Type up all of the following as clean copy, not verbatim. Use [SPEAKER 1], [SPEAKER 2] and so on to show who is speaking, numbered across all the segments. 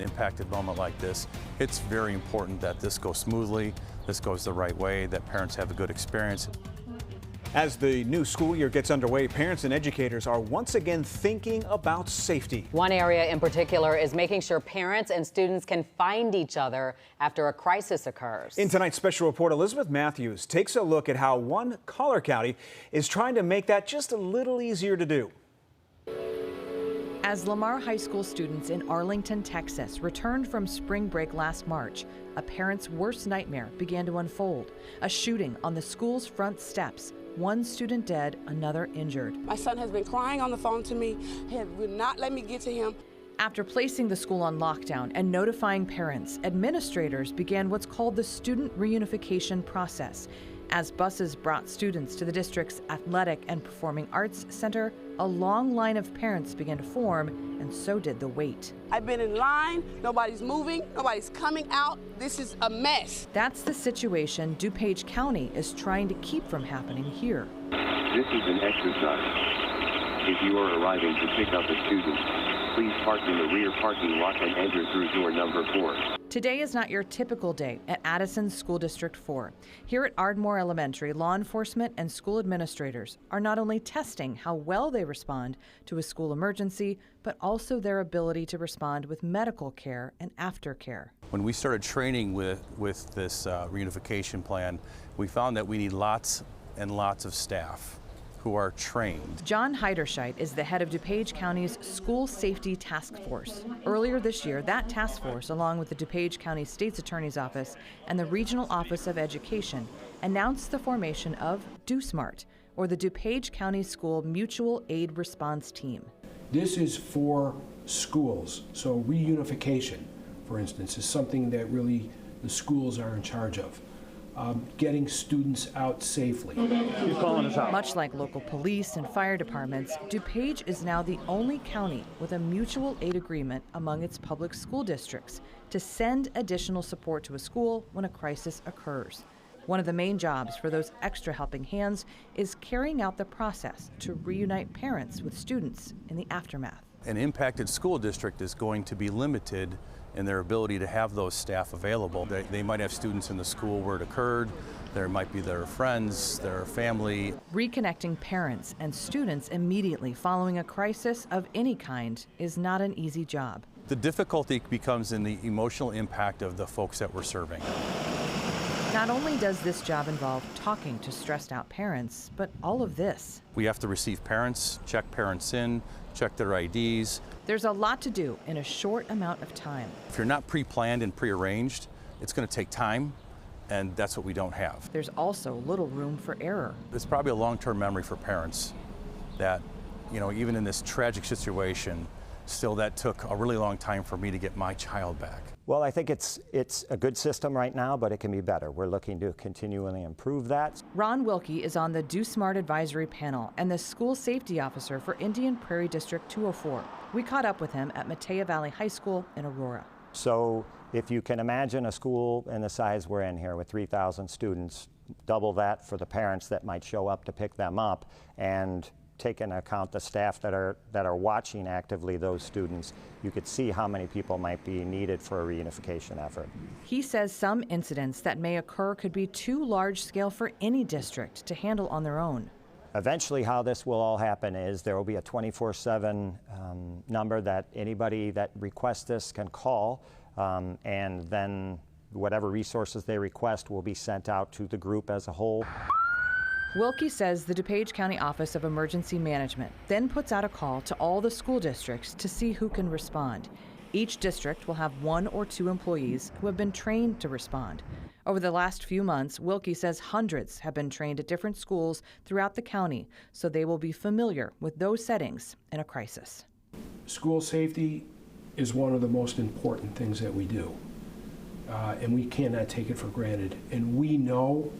[SPEAKER 1] impacted moment like this, it's very important that this goes smoothly, this goes the right way, that parents have a good experience.
[SPEAKER 2] As the new school year gets underway, parents and educators are once again thinking about safety.
[SPEAKER 3] One area in particular is making sure parents and students can find each other after a crisis occurs.
[SPEAKER 2] In tonight's special report, Elizabeth Matthews takes a look at how one Collier County is trying to make that just a little easier to do.
[SPEAKER 4] As Lamar High School students in Arlington, Texas returned from spring break last March, a parent's worst nightmare began to unfold. A shooting on the school's front steps. One student dead, another injured.
[SPEAKER 5] My son has been crying on the phone to me. He would not let me get to him.
[SPEAKER 4] After placing the school on lockdown and notifying parents, administrators began what's called the student reunification process. As buses brought students to the district's athletic and performing arts center, a long line of parents began to form, and so did the wait.
[SPEAKER 5] I've been in line, nobody's moving, nobody's coming out. This is a mess.
[SPEAKER 4] That's the situation DuPage County is trying to keep from happening here.
[SPEAKER 6] This is an exercise. If you are arriving to pick up a student, please park in the rear parking lot and enter through door number 4.
[SPEAKER 4] Today is not your typical day at Addison School District 4. Here at Ardmore Elementary, law enforcement and school administrators are not only testing how well they respond to a school emergency, but also their ability to respond with medical care and aftercare.
[SPEAKER 1] When we started training with this reunification plan, we found that we need lots and lots of staff who are trained.
[SPEAKER 4] John Heiderscheit is the head of DuPage County's School Safety Task Force. Earlier this year, that task force, along with the DuPage County State's Attorney's Office and the Regional Office of Education, announced the formation of DuSMART, or the DuPage County School Mutual Aid Response Team.
[SPEAKER 7] This is for schools, so reunification, for instance, is something that really the schools are in charge of. Getting students out safely.
[SPEAKER 4] Much like local police and fire departments, DuPage is now the only county with a mutual aid agreement among its public school districts to send additional support to a school when a crisis occurs. One of the main jobs for those extra helping hands is carrying out the process to reunite parents with students in the aftermath.
[SPEAKER 1] An impacted school district is going to be limited in their ability to have those staff available. They might have students in the school where it occurred, there might be their friends, their family.
[SPEAKER 4] Reconnecting parents and students immediately following a crisis of any kind is not an easy job.
[SPEAKER 1] The difficulty becomes in the emotional impact of the folks that we're serving.
[SPEAKER 4] Not only does this job involve talking to stressed out parents, but all of this.
[SPEAKER 1] We have to receive parents, check parents in, check their IDs.
[SPEAKER 4] There's a lot to do in a short amount of time.
[SPEAKER 1] If you're not pre-planned and pre-arranged, it's going to take time, and that's what we don't have.
[SPEAKER 4] There's also little room for error.
[SPEAKER 1] It's probably a long-term memory for parents that, even in this tragic situation, still that took a really long time for me to get my child back.
[SPEAKER 8] Well, I think it's a good system right now, but it can be better. We're looking to continually improve that.
[SPEAKER 4] Ron Wilkie is on the DuSMART advisory panel and the school safety officer for Indian Prairie District 204. We caught up with him at Matea Valley High School in Aurora.
[SPEAKER 8] So if you can imagine a school in the size we're in here with 3,000 students, double that for the parents that might show up to pick them up, and take into account the staff that are watching actively those students, you could see how many people might be needed for a reunification effort.
[SPEAKER 4] He says some incidents that may occur could be too large scale for any district to handle on their own.
[SPEAKER 8] Eventually, how this will all happen is there will be a 24/7 number that anybody that requests this can call, and then whatever resources they request will be sent out to the group as a whole.
[SPEAKER 4] Wilkie says the DuPage County Office of Emergency Management then puts out a call to all the school districts to see who can respond. Each district will have 1 or 2 employees who have been trained to respond. Over the last few months, Wilkie says hundreds have been trained at different schools throughout the county, so they will be familiar with those settings in a crisis.
[SPEAKER 7] School safety is one of the most important things that we do, and we cannot take it for granted. And we know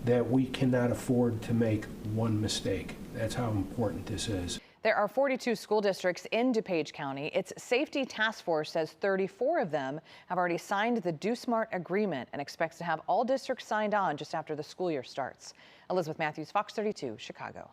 [SPEAKER 7] that we cannot afford to make one mistake. That's how important this is.
[SPEAKER 4] There are 42 school districts in DuPage County. Its safety task force says 34 of them have already signed the DuSMART agreement and expects to have all districts signed on just after the school year starts. Elizabeth Matthews, Fox 32, Chicago.